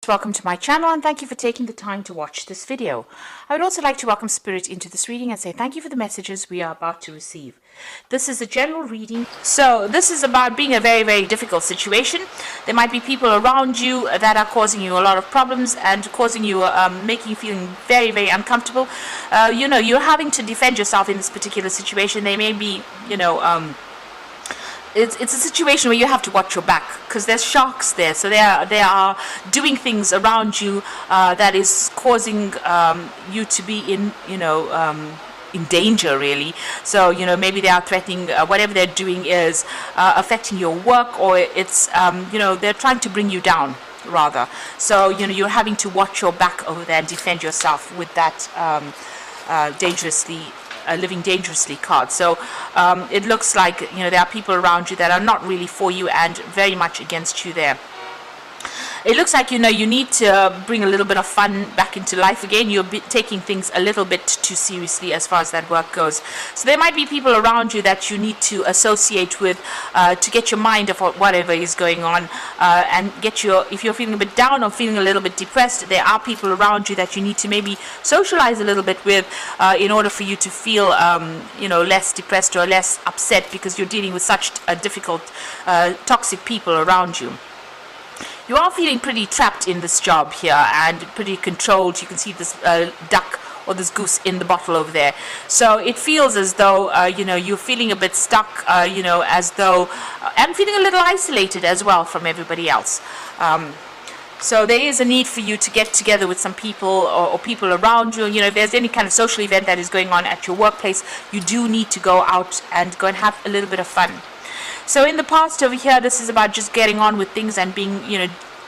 Welcome to my channel and thank you for taking the time to watch this video. I would also like to welcome Spirit into this reading and say thank you for the messages we are about to receive. This is a general reading, so this is about being a very difficult situation. There might be people around you that are causing you a lot of problems and causing you, making you feeling very uncomfortable. You're having to defend yourself in this particular situation. They may be, it's a situation where you have to watch your back because there's sharks there, so they are doing things around you that is causing you to be in danger, really. So maybe they are threatening, whatever they're doing is affecting your work, or it's they're trying to bring you down rather. So you're having to watch your back over there and defend yourself with that living dangerously card. So it looks like there are people around you that are not really for you and very much against you there. It looks like you need to bring a little bit of fun back into life again. You're taking things a little bit too seriously as far as that work goes. So there might be people around you that you need to associate with to get your mind off whatever is going on, and if you're feeling a bit down or feeling a little bit depressed, there are people around you that you need to maybe socialize a little bit with in order for you to feel less depressed or less upset, because you're dealing with such difficult toxic people around you. You are feeling pretty trapped in this job here and pretty controlled. You can see this duck or this goose in the bottle over there. So it feels as though you're feeling a bit stuck, as though and feeling a little isolated as well from everybody else. So there is a need for you to get together with some people or people around you. If there's any kind of social event that is going on at your workplace, you do need to go out and go and have a little bit of fun. So in the past over here, this is about just getting on with things and being,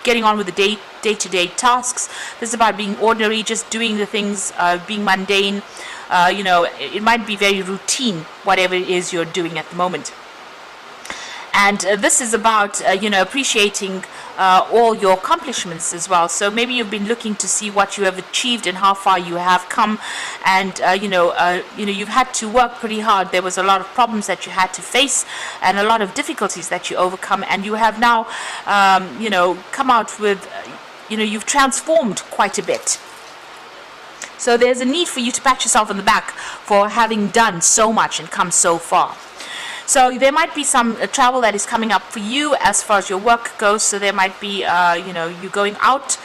getting on with the day-to-day tasks. This is about being ordinary, just doing the things, being mundane. It might be very routine, whatever it is you're doing at the moment. And this is about, appreciating all your accomplishments as well. So maybe you've been looking to see what you have achieved and how far you have come. And, you've had to work pretty hard. There was a lot of problems that you had to face and a lot of difficulties that you overcome. And you have now, come out with, you've transformed quite a bit. So there's a need for you to pat yourself on the back for having done so much and come so far. So there might be some travel that is coming up for you as far as your work goes. So there might be, you going out,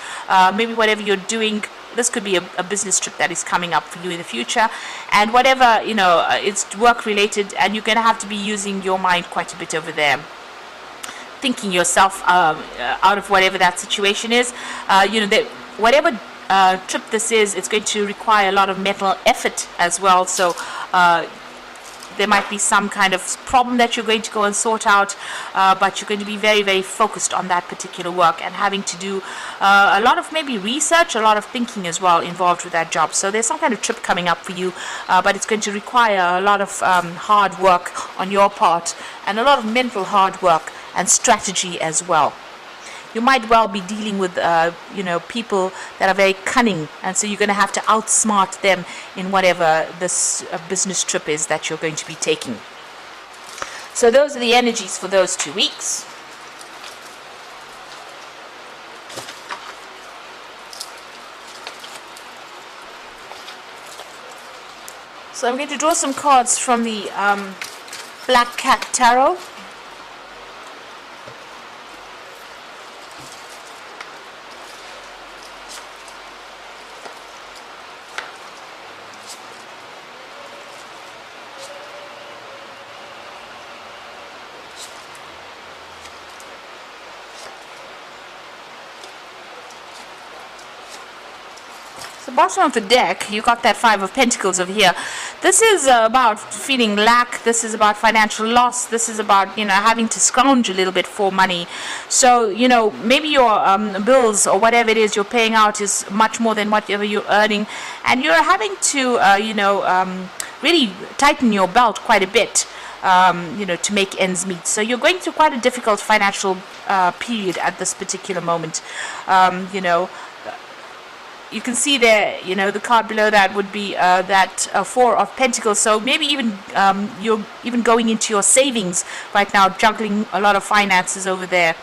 maybe whatever you're doing. This could be a business trip that is coming up for you in the future. And whatever, it's work related, and you're going to have to be using your mind quite a bit over there, thinking yourself out of whatever that situation is. Whatever trip this is, it's going to require a lot of mental effort as well. So there might be some kind of problem that you're going to go and sort out, but you're going to be very focused on that particular work and having to do a lot of maybe research, a lot of thinking as well involved with that job. So there's some kind of trip coming up for you, but it's going to require a lot of hard work on your part and a lot of mental hard work and strategy as well. You might well be dealing with, people that are very cunning, and so you're going to have to outsmart them in whatever this business trip is that you're going to be taking. So those are the energies for those 2 weeks. So I'm going to draw some cards from the Black Cat Tarot. The bottom of the deck, you got that Five of Pentacles over here. This is about feeling lack. This is about financial loss. This is about having to scrounge a little bit for money. So maybe your bills or whatever it is you're paying out is much more than whatever you're earning, and you're having to really tighten your belt quite a bit, to make ends meet. So you're going through quite a difficult financial period at this particular moment. You can see there, the card below that would be that Four of Pentacles. So maybe even you're even going into your savings right now, juggling a lot of finances over there.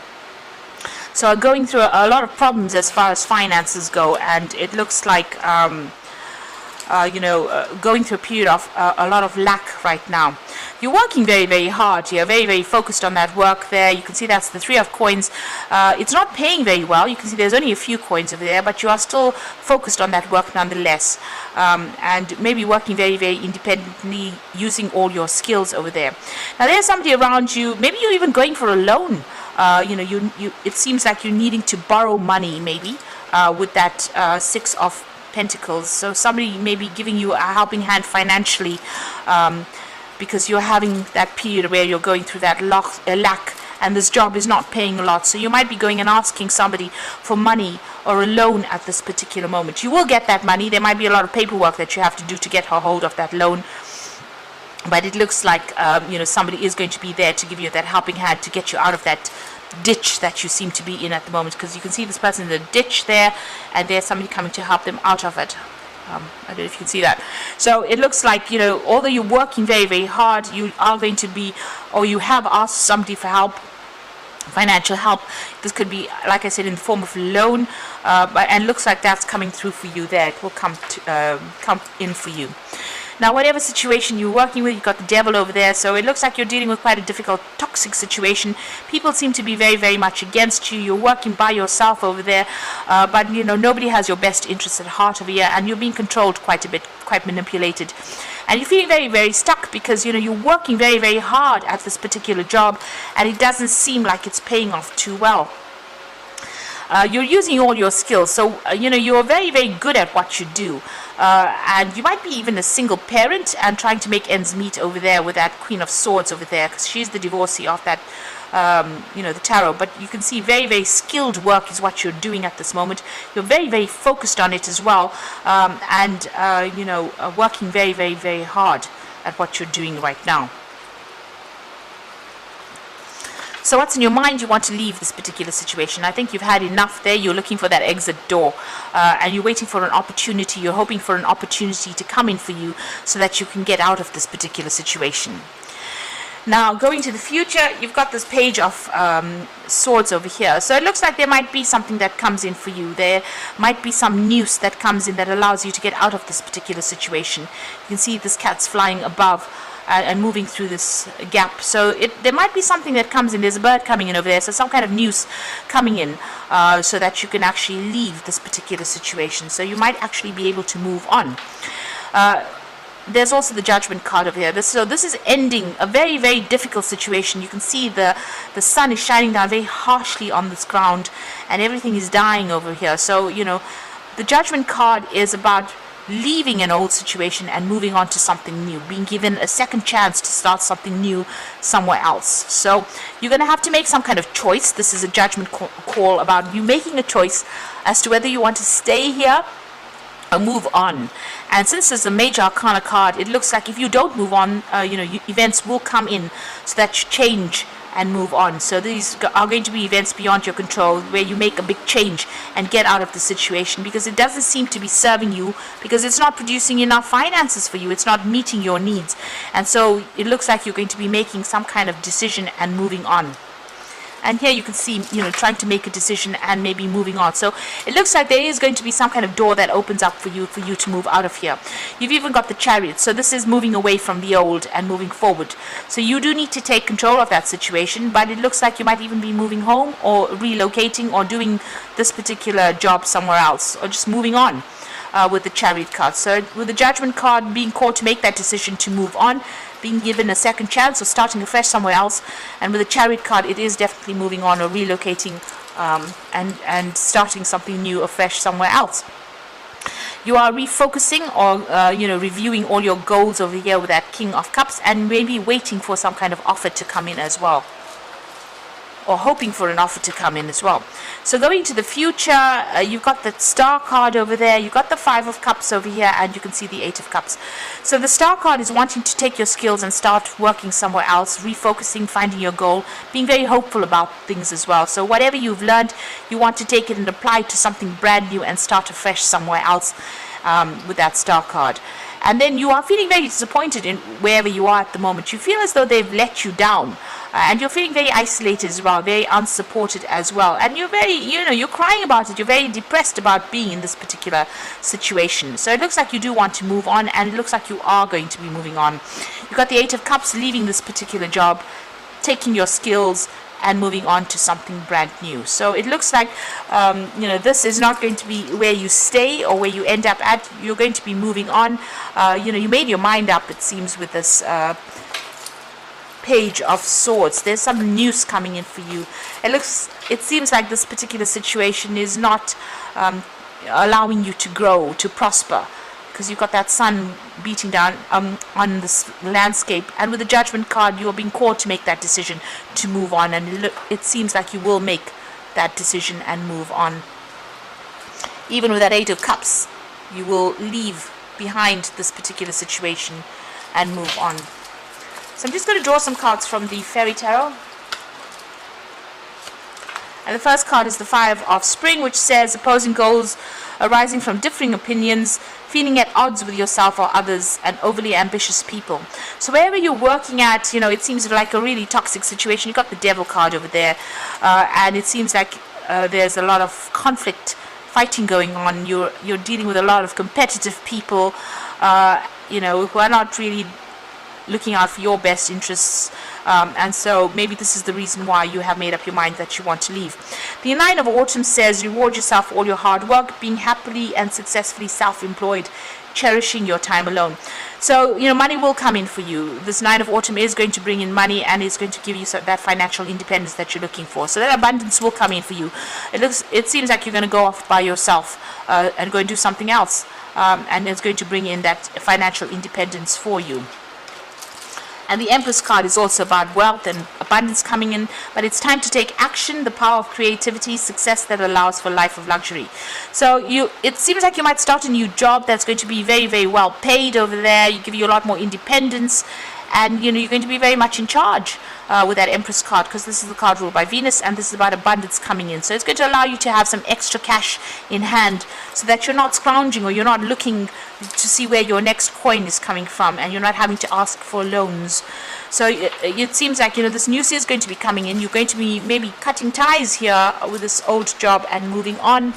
So going through a lot of problems as far as finances go, and it looks like going through a period of a lot of lack right now. You're working very, very hard. You're very, very focused on that work there. You can see that's the 3 of coins. It's not paying very well. You can see there's only a few coins over there, but you are still focused on that work nonetheless. And maybe working very, very independently, using all your skills over there. Now there's somebody around you. Maybe you're even going for a loan. It seems like you're needing to borrow money, maybe, with that 6 of Pentacles. So somebody may be giving you a helping hand financially, because you're having that period where you're going through that lack, and this job is not paying a lot. So you might be going and asking somebody for money or a loan at this particular moment. You will get that money. There might be a lot of paperwork that you have to do to get a hold of that loan. But it looks like somebody is going to be there to give you that helping hand to get you out of that ditch that you seem to be in at the moment, because you can see this person in the ditch there, and there's somebody coming to help them out of it. I don't know if you can see that. So it looks like, although you're working very, very hard, you are going to be, or you have asked somebody for help, financial help. This could be, like I said, in the form of a loan, and looks like that's coming through for you there. It will come in for you. Now, whatever situation you're working with, you've got the devil over there, so it looks like you're dealing with quite a difficult, toxic situation. People seem to be very, very much against you. You're working by yourself over there, but, nobody has your best interests at heart over here, and you're being controlled quite a bit, quite manipulated. And you're feeling very, very stuck because, you're working very, very hard at this particular job, and it doesn't seem like it's paying off too well. You're using all your skills, so you're very, very good at what you do, and you might be even a single parent and trying to make ends meet over there with that Queen of Swords over there, because she's the divorcee of that the tarot. But you can see very, very skilled work is what you're doing at this moment. You're very, very focused on it as well, working very, very, very hard at what you're doing right now. So what's in your mind? You want to leave this particular situation. I think you've had enough there. You're looking for that exit door, and you're waiting for an opportunity. You're hoping for an opportunity to come in for you so that you can get out of this particular situation. Now, going to the future, you've got this Page of Swords over here. So it looks like there might be something that comes in for you. There might be some news that comes in that allows you to get out of this particular situation. You can see this cat's flying above and moving through this gap. So there might be something that comes in. There's a bird coming in over there, so some kind of news coming in, so that you can actually leave this particular situation. So you might actually be able to move on. There's also the Judgment card over here. So this is ending a very, very difficult situation. You can see the sun is shining down very harshly on this ground, and everything is dying over here. So, the Judgment card is about leaving an old situation and moving on to something new, being given a second chance to start something new somewhere else. So you're going to have to make some kind of choice. This is a judgment call about you making a choice as to whether you want to stay here or move on. And since there's a Major Arcana card, it looks like if you don't move on, events will come in so that you change and move on. So these are going to be events beyond your control where you make a big change and get out of the situation, because it doesn't seem to be serving you, because it's not producing enough finances for you. It's not meeting your needs. And so it looks like you're going to be making some kind of decision and moving on. And here you can see, trying to make a decision and maybe moving on. So it looks like there is going to be some kind of door that opens up for you to move out of here. You've even got the Chariot. So this is moving away from the old and moving forward. So you do need to take control of that situation, but it looks like you might even be moving home or relocating or doing this particular job somewhere else, or just moving on. With the Chariot card. So with the Judgment card, being called to make that decision to move on, being given a second chance or starting afresh somewhere else, and with the Chariot card, it is definitely moving on or relocating, and starting something new afresh somewhere else. You are refocusing or reviewing all your goals over here with that King of Cups, and maybe waiting for some kind of offer to come in as well, or hoping for an offer to come in as well. So going to the future, you've got the Star card over there, you've got the 5 of Cups over here, and you can see the 8 of Cups. So the Star card is wanting to take your skills and start working somewhere else, refocusing, finding your goal, being very hopeful about things as well. So whatever you've learned, you want to take it and apply it to something brand new and start afresh somewhere else, with that Star card. And then you are feeling very disappointed in wherever you are at the moment. You feel as though they've let you down. and you're feeling very isolated as well, very unsupported as well, and you're very, you're crying about it, you're very depressed about being in this particular situation. So it looks like you do want to move on, and it looks like you are going to be moving on. You've got the Eight of Cups, leaving this particular job, taking your skills and moving on to something brand new. So it looks like this is not going to be where you stay or where you end up at. You're going to be moving on. You made your mind up, it seems, with this Page of Swords. There's some news coming in for you. It seems like this particular situation is not allowing you to grow, to prosper, because you've got that sun beating down on this landscape, and with the Judgment card, you are being called to make that decision to move on, and it seems like you will make that decision and move on. Even with that Eight of Cups, you will leave behind this particular situation and move on. So I'm just going to draw some cards from the Fairy Tarot. And the first card is the Five of Spring, which says opposing goals arising from differing opinions, feeling at odds with yourself or others, and overly ambitious people. So wherever you're working at, it seems like a really toxic situation. You've got the Devil card over there, and it seems like there's a lot of conflict, fighting going on. You're dealing with a lot of competitive people, who are not really looking out for your best interests, and so maybe this is the reason why you have made up your mind that you want to leave. The Nine of Autumn says reward yourself for all your hard work, being happily and successfully self-employed, cherishing your time alone. So money will come in for you. This Nine of Autumn is going to bring in money, and it's going to give you that financial independence that you're looking for. So that abundance will come in for you. It seems like you're going to go off by yourself and go and do something else, and it's going to bring in that financial independence for you. And the Empress card is also about wealth and abundance coming in, but it's time to take action, the power of creativity, success that allows for a life of luxury. So it seems like you might start a new job that's going to be very, very well paid over there. You give you a lot more independence, and you're going to be very much in charge with that Empress card, because this is the card ruled by Venus, and this is about abundance coming in. So it's going to allow you to have some extra cash in hand, so that you're not scrounging, or you're not looking to see where your next coin is coming from, and you're not having to ask for loans. So it seems like this news is going to be coming in. You're going to be maybe cutting ties here with this old job and moving on,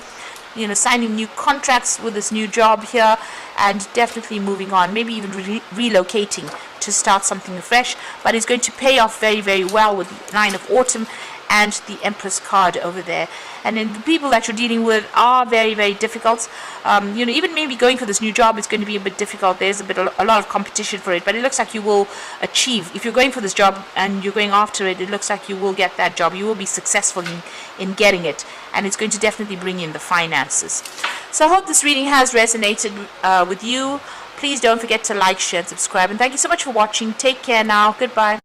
signing new contracts with this new job here, and definitely moving on, maybe even relocating to start something fresh. But it's going to pay off very, very well with the Nine of Autumn and the Empress card over there. And then the people that you're dealing with are very, very difficult. Even maybe going for this new job is going to be a bit difficult. There's a lot of competition for it, but it looks like you will achieve. If you're going for this job and you're going after it, it looks like you will get that job. You will be successful in getting it, and it's going to definitely bring in the finances. So I hope this reading has resonated with you. Please don't forget to like, share, and subscribe. And thank you so much for watching. Take care now. Goodbye.